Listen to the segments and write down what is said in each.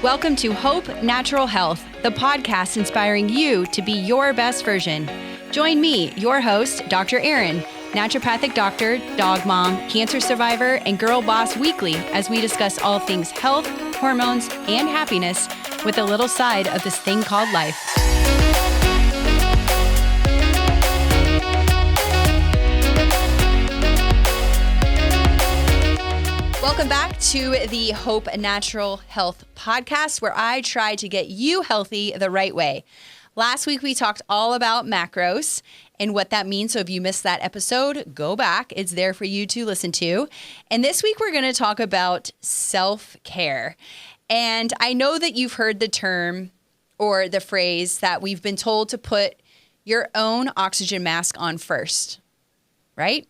Welcome to Hope Natural Health, the podcast inspiring you to be your best version. Join me, your host, Dr. Erin, naturopathic doctor, dog mom, cancer survivor, and girl boss weekly as we discuss all things health, hormones, and happiness with a little side of this thing called life. Welcome back to the Hope Natural Health podcast, where I try to get you healthy the right way. Last week, we talked all about macros and what that means. So if you missed that episode, go back. It's there for you to listen to. And this week, we're going to talk about self-care. And I know that you've heard the term or the phrase that we've been told to put your own oxygen mask on first, right?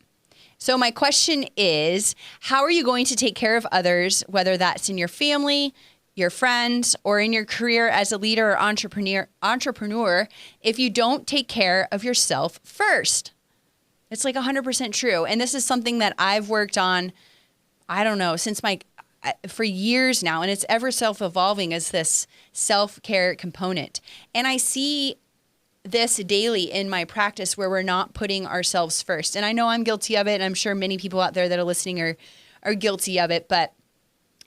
So my question is, how are you going to take care of others, whether that's in your family, your friends, or in your career as a leader or entrepreneur, if you don't take care of yourself first? It's like 100% true. And this is something that I've worked on, for years now, and it's ever self-evolving as this self-care component. And I see this daily in my practice where we're not putting ourselves first. And I know I'm guilty of it, and I'm sure many people out there that are listening are guilty of it, but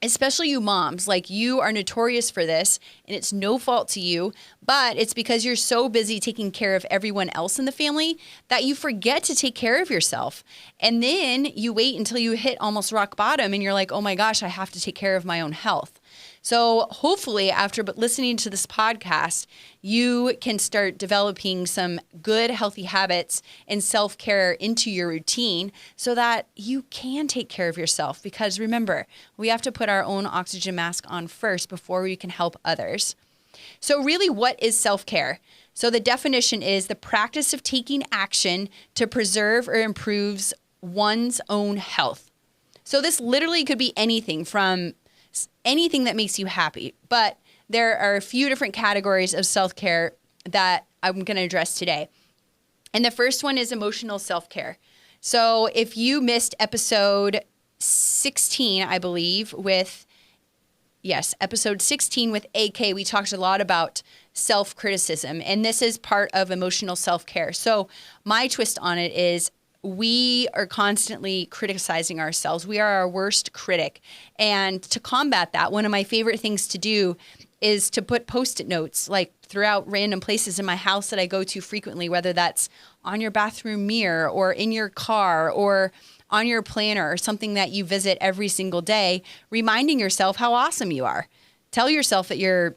especially you moms, like you are notorious for this, and it's no fault to you, but it's because you're so busy taking care of everyone else in the family that you forget to take care of yourself. And then you wait until you hit almost rock bottom and you're like, oh my gosh, I have to take care of my own health. So hopefully after listening to this podcast, you can start developing some good, healthy habits and self-care into your routine so that you can take care of yourself. Because remember, we have to put our own oxygen mask on first before we can help others. So really, what is self-care? So the definition is the practice of taking action to preserve or improve one's own health. So this literally could be anything from anything that makes you happy. But there are a few different categories of self-care that I'm going to address today. And the first one is emotional self-care. So if you missed episode 16, I believe, episode 16 with AK, we talked a lot about self-criticism. And this is part of emotional self-care. So my twist on it is we are constantly criticizing ourselves. We are our worst critic. And to combat that, one of my favorite things to do is to put Post-it notes like throughout random places in my house that I go to frequently, whether that's on your bathroom mirror or in your car or on your planner or something that you visit every single day, reminding yourself how awesome you are. Tell yourself that you're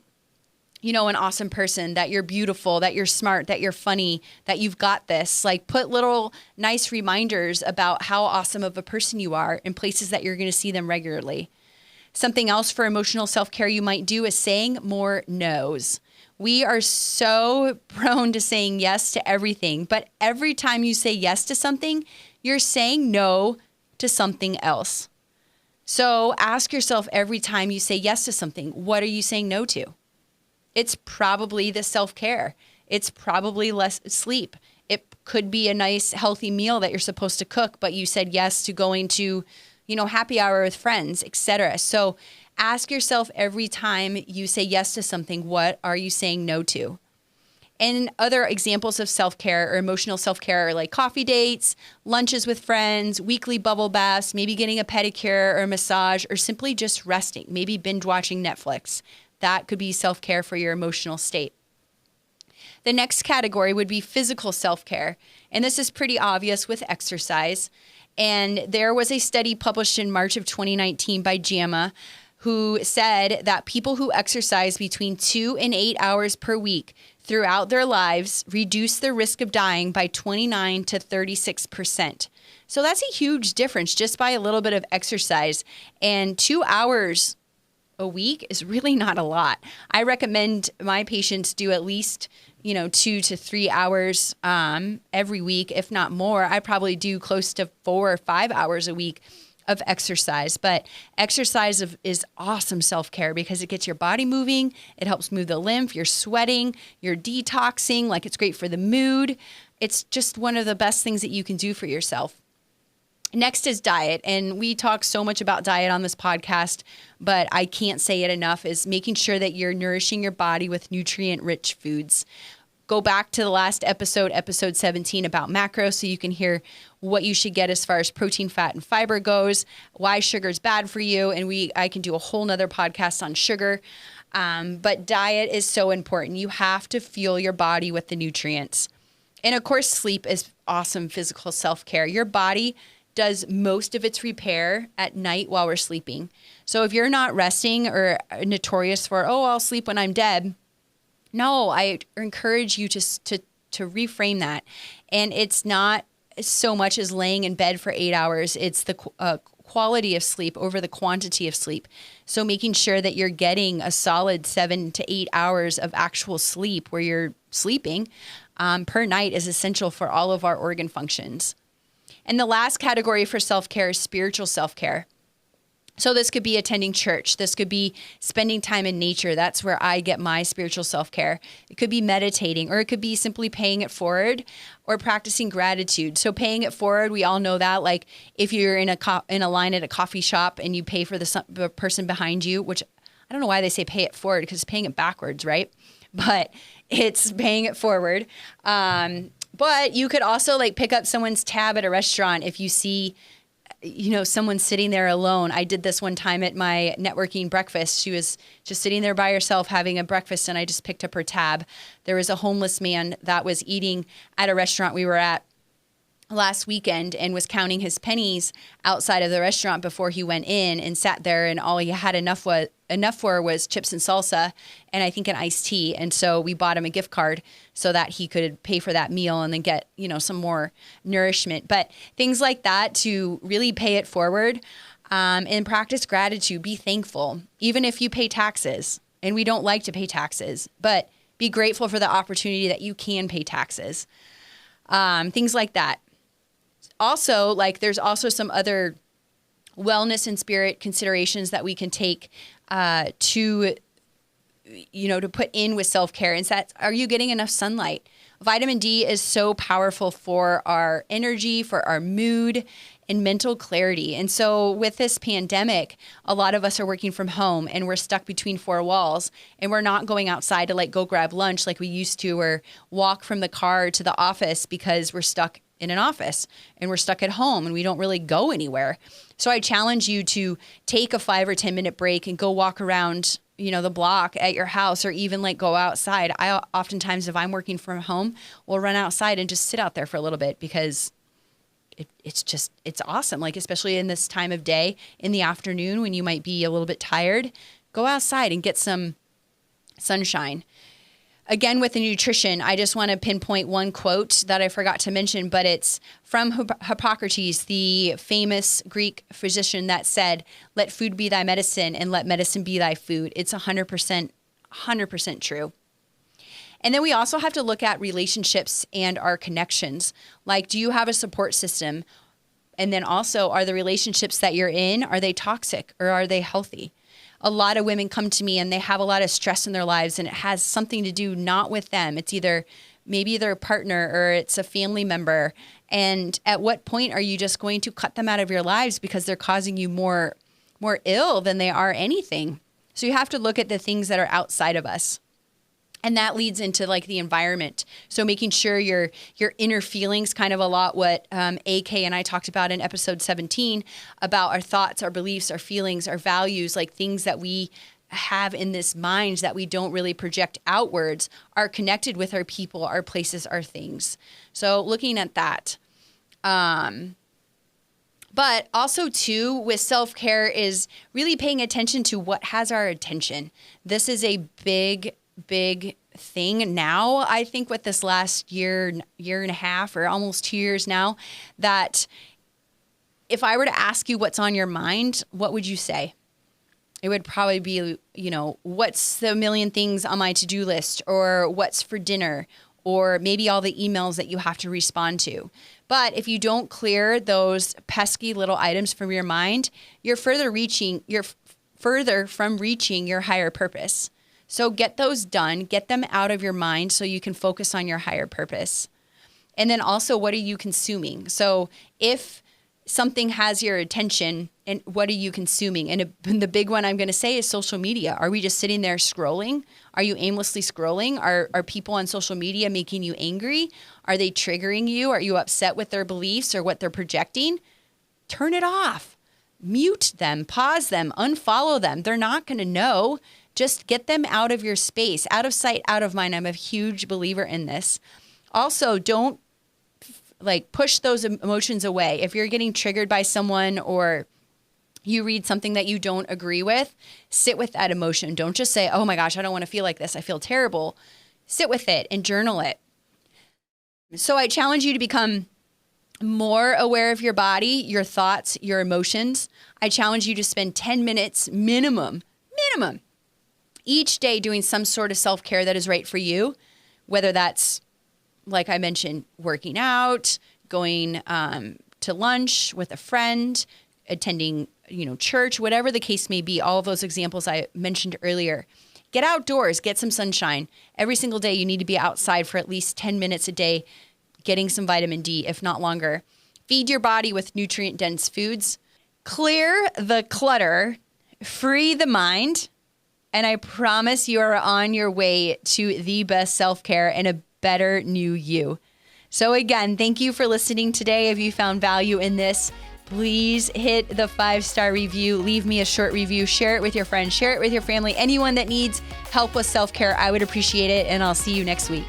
an awesome person, that you're beautiful, that you're smart, that you're funny, that you've got this. Like put little nice reminders about how awesome of a person you are in places that you're going to see them regularly. Something else for emotional self-care you might do is saying more no's. We are so prone to saying yes to everything, but every time you say yes to something, you're saying no to something else. So ask yourself every time you say yes to something, what are you saying no to? It's probably the self-care. It's probably less sleep. It could be a nice, healthy meal that you're supposed to cook, but you said yes to going to, happy hour with friends, etc. So ask yourself every time you say yes to something, what are you saying no to? And other examples of self-care or emotional self-care are like coffee dates, lunches with friends, weekly bubble baths, maybe getting a pedicure or a massage, or simply just resting, maybe binge watching Netflix. That could be self-care for your emotional state. The next category would be physical self-care. And this is pretty obvious with exercise. And there was a study published in March of 2019 by JAMA who said that people who exercise between 2 and 8 hours per week throughout their lives reduce their risk of dying by 29 to 36%. So that's a huge difference just by a little bit of exercise. And 2 hours a week is really not a lot. I recommend my patients do at least, 2 to 3 hours every week, if not more. I probably do close to 4 or 5 hours a week of exercise. But exercise is awesome self-care because it gets your body moving. It helps move the lymph. You're sweating. You're detoxing. Like it's great for the mood. It's just one of the best things that you can do for yourself. Next is diet. And we talk so much about diet on this podcast, but I can't say it enough, is making sure that you're nourishing your body with nutrient-rich foods. Go back to the last episode, episode 17, about macros, so you can hear what you should get as far as protein, fat, and fiber goes, why sugar is bad for you. And I can do a whole nother podcast on sugar. But diet is so important. You have to fuel your body with the nutrients. And of course, sleep is awesome physical self-care. Your body does most of its repair at night while we're sleeping. So if you're not resting, or notorious for, I'll sleep when I'm dead. No, I encourage you to reframe that. And it's not so much as laying in bed for 8 hours. It's the quality of sleep over the quantity of sleep. So making sure that you're getting a solid 7 to 8 hours of actual sleep where you're sleeping per night is essential for all of our organ functions. And the last category for self-care is spiritual self-care. So this could be attending church. This could be spending time in nature. That's where I get my spiritual self-care. It could be meditating, or it could be simply paying it forward or practicing gratitude. So paying it forward, we all know that. Like if you're in a line at a coffee shop and you pay for the person behind you, which I don't know why they say pay it forward, because it's paying it backwards, right? But it's paying it forward. But you could also like pick up someone's tab at a restaurant if you see, someone sitting there alone. I did this one time at my networking breakfast. She was just sitting there by herself having a breakfast, and I just picked up her tab. There was a homeless man that was eating at a restaurant we were at last weekend and was counting his pennies outside of the restaurant before he went in, and sat there, and all he had enough for was chips and salsa and I think an iced tea. And so we bought him a gift card so that he could pay for that meal and then get, some more nourishment. But things like that to really pay it forward, and practice gratitude. Be thankful, even if you pay taxes. And we don't like to pay taxes, but be grateful for the opportunity that you can pay taxes. Things like that. Also, there's also some other wellness and spirit considerations that we can take to put in with self-care. And that's, are you getting enough sunlight? Vitamin D is so powerful for our energy, for our mood, and mental clarity. And so with this pandemic, a lot of us are working from home and we're stuck between four walls, and we're not going outside to go grab lunch like we used to, or walk from the car to the office, because we're stuck in an office and we're stuck at home and we don't really go anywhere. So I challenge you to take a 5 or 10 minute break and go walk around, the block at your house, or even go outside. I oftentimes, if I'm working from home, will run outside and just sit out there for a little bit, because it's awesome. Especially in this time of day, in the afternoon when you might be a little bit tired, go outside and get some sunshine. Again, with the nutrition, I just want to pinpoint one quote that I forgot to mention, but it's from Hippocrates, the famous Greek physician that said, "Let food be thy medicine and let medicine be thy food." It's 100% true. And then we also have to look at relationships and our connections. Do you have a support system? And then also, are the relationships that you're in, are they toxic or are they healthy? A lot of women come to me and they have a lot of stress in their lives, and it has something to do not with them. It's either maybe their partner or it's a family member. And at what point are you just going to cut them out of your lives because they're causing you more ill than they are anything? So you have to look at the things that are outside of us. And that leads into the environment. So making sure your inner feelings, kind of a lot what AK and I talked about in episode 17, about our thoughts, our beliefs, our feelings, our values, things that we have in this mind that we don't really project outwards, are connected with our people, our places, our things. So looking at that. But also too, with self-care, is really paying attention to what has our attention. This is a big thing now, I think, with this last year and a half, or almost 2 years now, that if I were to ask you what's on your mind, what would you say? It would probably be, what's the million things on my to-do list, or what's for dinner, or maybe all the emails that you have to respond to. But if you don't clear those pesky little items from your mind, you're further from reaching your higher purpose. So get those done, get them out of your mind so you can focus on your higher purpose. And then also, what are you consuming? So if something has your attention, and what are you consuming? And the big one I'm going to say is social media. Are we just sitting there scrolling? Are you aimlessly scrolling? Are people on social media making you angry? Are they triggering you? Are you upset with their beliefs or what they're projecting? Turn it off. Mute them, pause them, unfollow them. They're not going to know. Just get them out of your space, out of sight, out of mind. I'm a huge believer in this. Also, don't push those emotions away. If you're getting triggered by someone or you read something that you don't agree with, sit with that emotion. Don't just say, oh my gosh, I don't want to feel like this. I feel terrible. Sit with it and journal it. So I challenge you to become more aware of your body, your thoughts, your emotions. I challenge you to spend 10 minutes minimum, each day doing some sort of self-care that is right for you, whether that's, like I mentioned, working out, going to lunch with a friend, attending, church, whatever the case may be, all of those examples I mentioned earlier. Get outdoors, get some sunshine. Every single day you need to be outside for at least 10 minutes a day, getting some vitamin D, if not longer. Feed your body with nutrient-dense foods. Clear the clutter, free the mind, and I promise you are on your way to the best self-care and a better new you. So again, thank you for listening today. If you found value in this, please hit the 5-star review. Leave me a short review. Share it with your friends. Share it with your family. Anyone that needs help with self-care, I would appreciate it. And I'll see you next week.